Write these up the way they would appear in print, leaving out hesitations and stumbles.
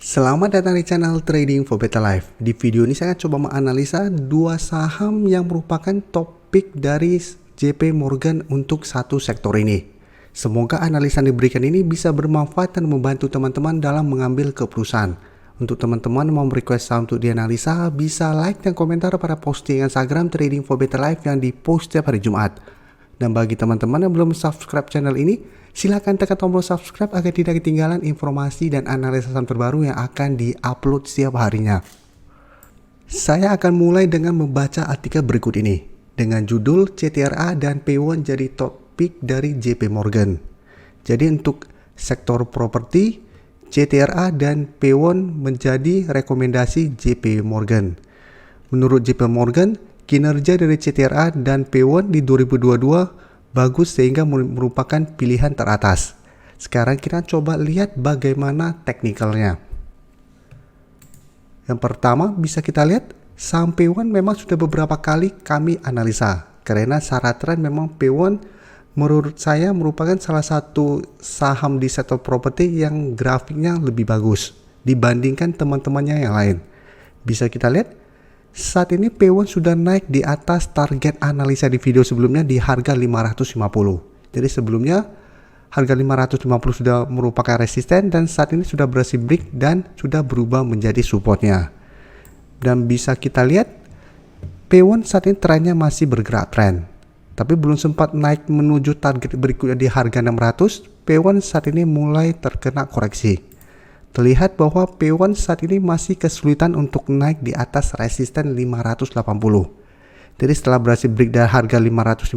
Selamat datang di channel Trading for Better Life. Di video ini saya akan coba menganalisa dua saham yang merupakan topik dari JP Morgan untuk satu sektor ini. Semoga analisa yang diberikan ini bisa bermanfaat dan membantu teman-teman dalam mengambil keputusan. Untuk teman-teman yang mau request saham untuk dianalisa, bisa like dan komentar pada posting Instagram Trading for Better Life yang dipost setiap hari Jumat. Dan bagi teman-teman yang belum subscribe channel ini, silakan tekan tombol subscribe agar tidak ketinggalan informasi dan analisa saham terbaru yang akan di-upload setiap harinya. Saya akan mulai dengan membaca artikel berikut ini dengan judul CTRA dan P1 jadi topik dari JP Morgan. Jadi untuk sektor properti, CTRA dan P1 menjadi rekomendasi JP Morgan. Menurut JP Morgan, kinerja dari CTRA dan P1 di 2022 bagus sehingga merupakan pilihan teratas. Sekarang kita coba lihat bagaimana teknikalnya. Yang pertama bisa kita lihat saham P1 memang sudah beberapa kali kami analisa. Karena secara tren memang P1 menurut saya merupakan salah satu saham di sektor properti yang grafiknya lebih bagus dibandingkan teman-temannya yang lain. Bisa kita lihat saat ini P1 sudah naik di atas target analisa di video sebelumnya di harga 550. Jadi sebelumnya harga 550 sudah merupakan resisten dan saat ini sudah berhasil break dan sudah berubah menjadi supportnya. Dan bisa kita lihat P1 saat ini trennya masih bergerak tren. Tapi belum sempat naik menuju target berikutnya di harga 600, P1 saat ini mulai terkena koreksi. Terlihat bahwa P1 saat ini masih kesulitan untuk naik di atas resisten 580. Jadi setelah berhasil break dari harga 550,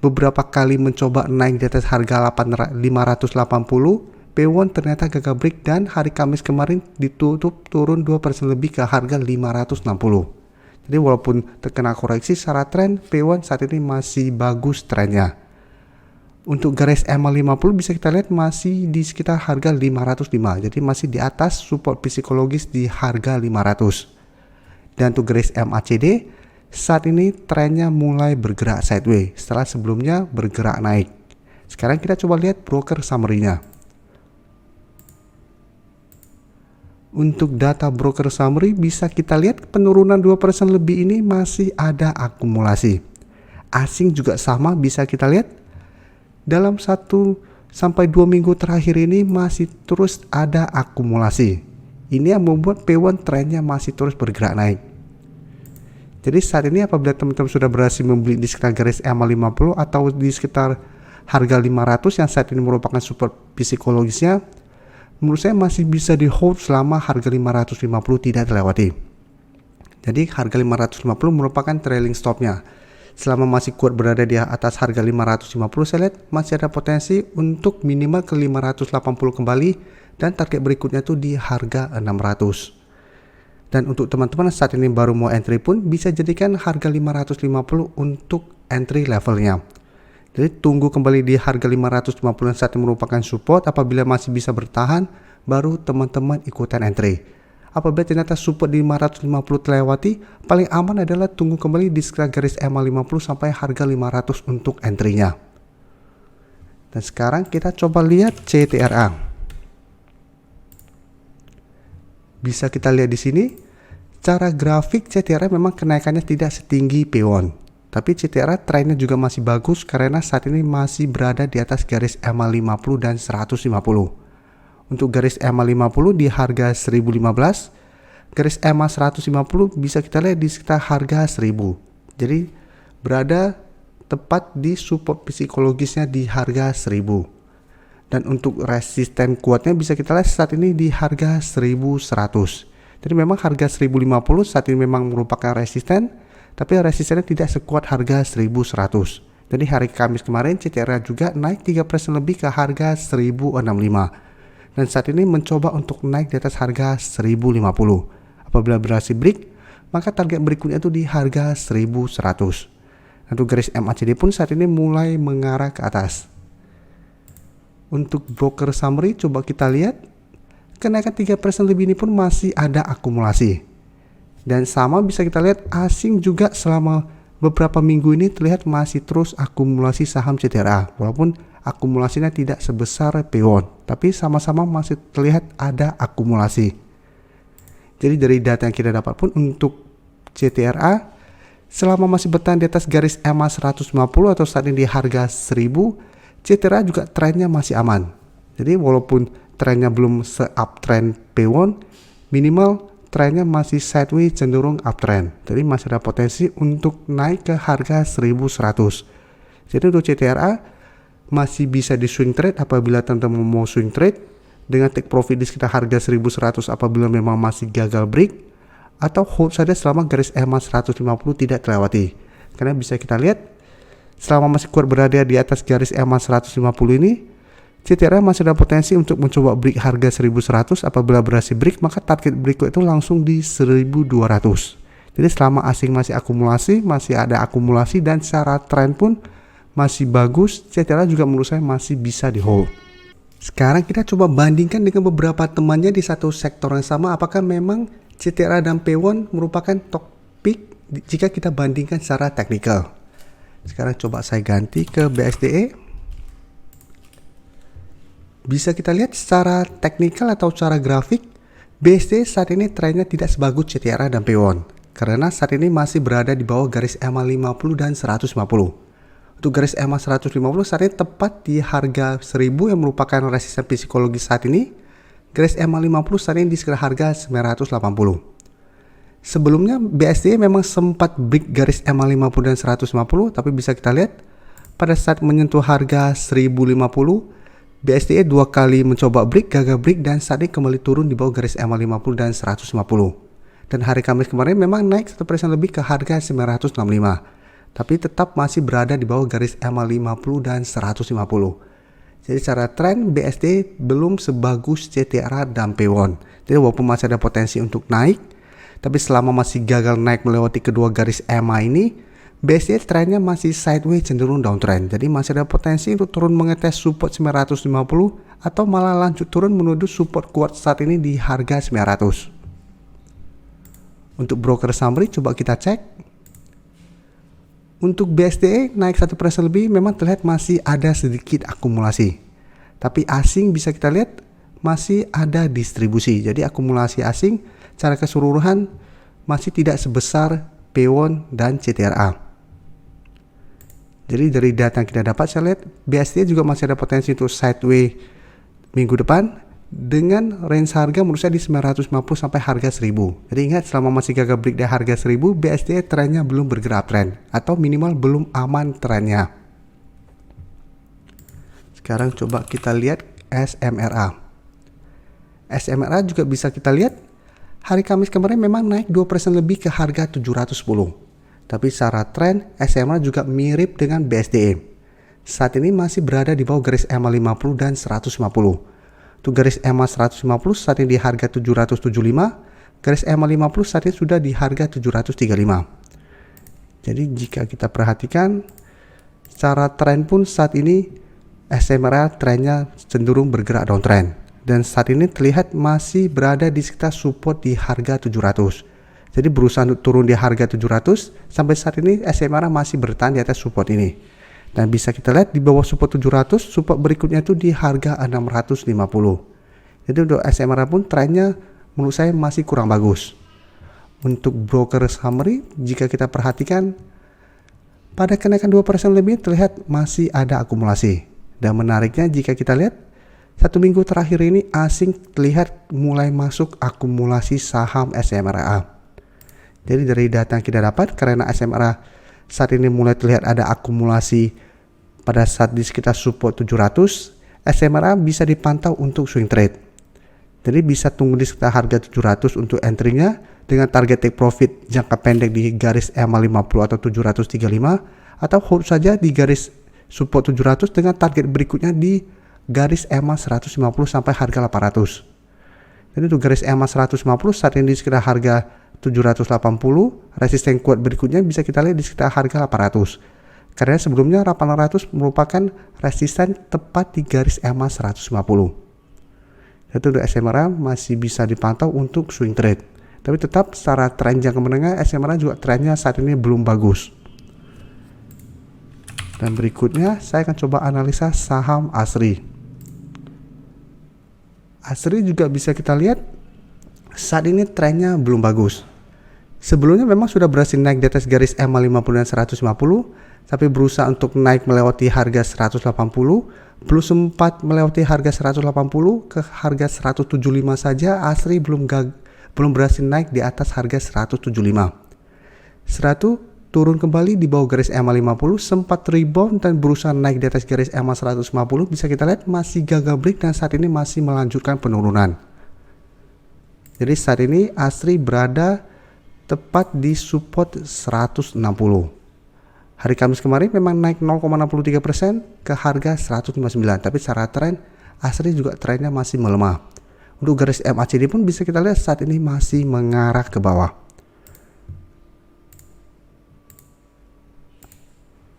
beberapa kali mencoba naik di atas harga 580, P1 ternyata gagal break dan hari Kamis kemarin ditutup turun 2% lebih ke harga 560. Jadi walaupun terkena koreksi secara tren, P1 saat ini masih bagus trennya. Untuk garis EMA 50 bisa kita lihat masih di sekitar harga 505. Jadi masih di atas support psikologis di harga 500. Dan untuk garis MACD saat ini trennya mulai bergerak sideways setelah sebelumnya bergerak naik. Sekarang kita coba lihat broker summary-nya. Untuk data broker summary bisa kita lihat penurunan 2% lebih ini masih ada akumulasi. Asing juga sama bisa kita lihat. Dalam 1 sampai 2 minggu terakhir ini masih terus ada akumulasi. Ini yang membuat P1 trennya masih terus bergerak naik. Jadi saat ini apabila teman-teman sudah berhasil membeli di sekitar garis EMA 50 atau di sekitar harga 500 yang saat ini merupakan support psikologisnya, menurut saya masih bisa di hold selama harga 550 tidak terlewati. Jadi harga 550 merupakan trailing stopnya. Selama masih kuat berada di atas harga 550, saya lihat masih ada potensi untuk minimal ke 580 kembali dan target berikutnya itu di harga 600. Dan untuk teman-teman saat ini baru mau entry pun bisa jadikan harga 550 untuk entry levelnya. Jadi tunggu kembali di harga 550 yang saat ini merupakan support. Apabila masih bisa bertahan, baru teman-teman ikutan entry. Apabila ternyata support di 550 terlewati, paling aman adalah tunggu kembali di sekitar garis EMA 50 sampai harga 500 untuk entry-nya. Dan sekarang kita coba lihat CTRA. Bisa kita lihat di sini, cara grafik CTRA memang kenaikannya tidak setinggi P1. Tapi CTRA trennya juga masih bagus karena saat ini masih berada di atas garis EMA 50 dan 150. Untuk garis EMA 50 di harga 1015, garis EMA 150 bisa kita lihat di sekitar harga 1000. Jadi berada tepat di support psikologisnya di harga 1000. Dan untuk resisten kuatnya bisa kita lihat saat ini di harga 1100. Jadi memang harga 1050 saat ini memang merupakan resisten, tapi resistennya tidak sekuat harga 1100. Jadi hari Kamis kemarin CTRA juga naik 3% lebih ke harga 1065. Dan saat ini mencoba untuk naik di atas harga 1050. Apabila berhasil break, maka target berikutnya itu di harga 1100. Untuk garis MACD pun saat ini mulai mengarah ke atas. Untuk broker summary coba kita lihat, kenaikan 3% lebih ini pun masih ada akumulasi. Dan sama bisa kita lihat asing juga selama beberapa minggu ini terlihat masih terus akumulasi saham CTRA, walaupun akumulasinya tidak sebesar P1, tapi sama-sama masih terlihat ada akumulasi. Jadi dari data yang kita dapat pun untuk CTRA selama masih bertahan di atas garis EMA 150 atau saat ini di harga 1000, CTRA juga trennya masih aman. Jadi walaupun trennya belum se-uptrend P1, minimal trennya masih sideways cenderung uptrend. Jadi masih ada potensi untuk naik ke harga 1100. Jadi untuk CTRA masih bisa di swing trade apabila teman-teman mau swing trade dengan take profit di sekitar harga 1100 apabila memang masih gagal break, atau hold saja selama garis EMA 150 tidak terlewati. Karena bisa kita lihat selama masih kuat berada di atas garis EMA 150 ini, CTRA masih ada potensi untuk mencoba break harga 1100. Apabila berhasil break, maka target berikut itu langsung di 1200. Jadi selama asing masih akumulasi, masih ada akumulasi dan secara tren pun masih bagus, CTRA juga menurut saya masih bisa di hold. Sekarang kita coba bandingkan dengan beberapa temannya di satu sektor yang sama, apakah memang CTRA dan P1 merupakan top pick jika kita bandingkan secara teknikal. Sekarang coba saya ganti ke BSDE. Bisa kita lihat secara teknikal atau secara grafik, BSDE saat ini trennya tidak sebagus CTRA dan P1 karena saat ini masih berada di bawah garis EMA 50 dan 150. Untuk garis EMA 150 saat ini tepat di harga 1000 yang merupakan resisten psikologis saat ini. Garis EMA 50 saat ini di sekitar harga 980. Sebelumnya BSDE memang sempat break garis EMA 50 dan 150, tapi bisa kita lihat pada saat menyentuh harga 1050, BSDE dua kali mencoba break, gagal break, dan saat ini kembali turun di bawah garis EMA 50 dan 150. Dan hari Kamis kemarin memang naik 1% lebih ke harga 965, tapi tetap masih berada di bawah garis EMA 50 dan 150. Jadi secara tren BSD belum sebagus CTRA dan P1. Jadi walaupun masih ada potensi untuk naik, tapi selama masih gagal naik melewati kedua garis EMA ini, BSD trennya masih sideways cenderung downtrend. Jadi masih ada potensi untuk turun mengetes support 950 atau malah lanjut turun menuju support kuat saat ini di harga 900. Untuk broker summary coba kita cek. Untuk BSDE naik 1% lebih memang terlihat masih ada sedikit akumulasi. Tapi asing bisa kita lihat masih ada distribusi. Jadi akumulasi asing secara keseluruhan masih tidak sebesar P1 dan CTRA. Jadi dari data yang kita dapat saya lihat BSDE juga masih ada potensi untuk sideways minggu depan dengan range harga menurut saya di 950 sampai harga 1000. Jadi ingat selama masih gagal break di harga 1000, BSDE trennya belum bergerak tren atau minimal belum aman trennya. Sekarang coba kita lihat SMRA. SMRA juga bisa kita lihat hari Kamis kemarin memang naik 2% lebih ke harga 710. Tapi secara tren SMRA juga mirip dengan BSDE. Saat ini masih berada di bawah garis EMA 50 dan 150. Untuk garis EMA 150 saat ini di harga 775, garis EMA 50 saat ini sudah di harga 735. Jadi jika kita perhatikan secara tren pun saat ini SMRA trennya cenderung bergerak downtrend dan saat ini terlihat masih berada di sekitar support di harga 700. Jadi berusaha untuk turun di harga 700, sampai saat ini SMRA masih bertahan di atas support ini. Dan bisa kita lihat di bawah support 700, support berikutnya itu di harga 650. Jadi untuk SMRA pun trennya menurut saya masih kurang bagus. Untuk broker summary, jika kita perhatikan pada kenaikan 2% lebih terlihat masih ada akumulasi. Dan menariknya jika kita lihat satu minggu terakhir ini asing terlihat mulai masuk akumulasi saham SMRA. Jadi dari data yang kita dapat karena SMRA saat ini mulai terlihat ada akumulasi pada saat di sekitar support 700, SMRA bisa dipantau untuk swing trade. Jadi bisa tunggu di sekitar harga 700 untuk entry-nya dengan target take profit jangka pendek di garis EMA 50 atau 735 atau hold saja di garis support 700 dengan target berikutnya di garis EMA 150 sampai harga 800. Jadi untuk garis EMA 150 saat ini di sekitar harga 780, resisten kuat berikutnya bisa kita lihat di sekitar harga 800. Karena sebelumnya 800 merupakan resisten tepat di garis EMA 150. Jadi untuk SMRA masih bisa dipantau untuk swing trade. Tapi tetap secara tren jangka menengah SMRA juga trennya saat ini belum bagus. Dan berikutnya saya akan coba analisa saham ASRI. ASRI juga bisa kita lihat saat ini trennya belum bagus. Sebelumnya memang sudah berhasil naik di atas garis EMA 50 dan 150, tapi berusaha untuk naik melewati harga 180, belum sempat melewati harga 180 ke harga 175 saja. ASRI belum berhasil naik di atas harga 175. Setelah itu turun kembali di bawah garis EMA 50, sempat rebound dan berusaha naik di atas garis EMA 150. Bisa kita lihat masih gagal break dan saat ini masih melanjutkan penurunan. Jadi saat ini ASRI berada tepat di support 160. Hari Kamis kemarin memang naik 0,63% ke harga 159, tapi secara tren ASRI juga trennya masih melemah. Untuk garis MACD pun bisa kita lihat saat ini masih mengarah ke bawah.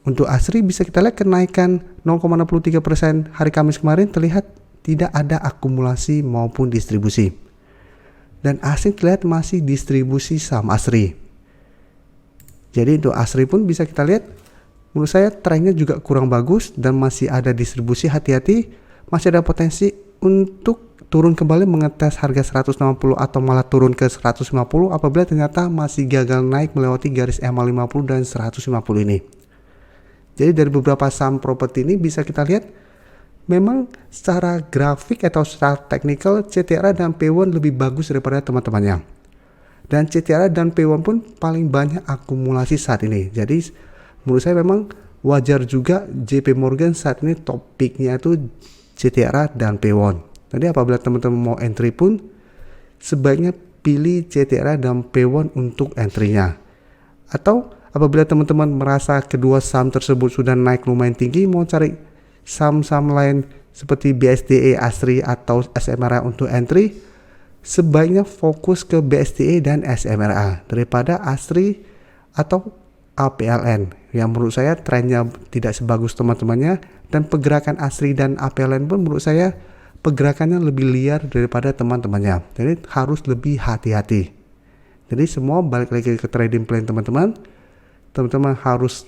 Untuk ASRI bisa kita lihat kenaikan 0,63% hari Kamis kemarin terlihat tidak ada akumulasi maupun distribusi. Dan asing terlihat masih distribusi saham ASRI. Jadi untuk ASRI pun bisa kita lihat menurut saya trennya juga kurang bagus dan masih ada distribusi. Hati-hati, masih ada potensi untuk turun kembali mengetes harga 160 atau malah turun ke 150 apabila ternyata masih gagal naik melewati garis EMA 50 dan 150 ini. Jadi dari beberapa saham properti ini bisa kita lihat memang secara grafik atau secara teknikal CTRA dan P1 lebih bagus daripada teman-temannya. Dan CTRA dan P1 pun paling banyak akumulasi saat ini. Jadi menurut saya memang wajar juga JP Morgan saat ini topiknya itu CTRA dan P1. Jadi apabila teman-teman mau entry pun sebaiknya pilih CTRA dan P1 untuk entry-nya. Atau apabila teman-teman merasa kedua saham tersebut sudah naik lumayan tinggi, mau cari saham-saham lain seperti BSDE, ASRI atau SMRA untuk entry, sebaiknya fokus ke BSDE dan SMRA daripada ASRI atau APLN yang menurut saya trennya tidak sebagus teman-temannya, dan pergerakan ASRI dan APLN pun menurut saya pergerakannya lebih liar daripada teman-temannya. Jadi harus lebih hati-hati. Jadi semua balik lagi ke trading plan teman-teman. Teman-teman harus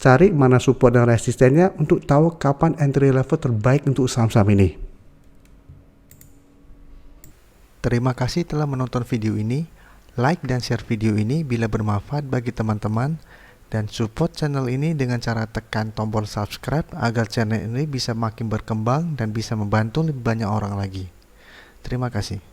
cari mana support dan resistennya untuk tahu kapan entry level terbaik untuk saham-saham ini. Terima kasih telah menonton video ini. Like dan share video ini bila bermanfaat bagi teman-teman, dan support channel ini dengan cara tekan tombol subscribe agar channel ini bisa makin berkembang dan bisa membantu lebih banyak orang lagi. Terima kasih.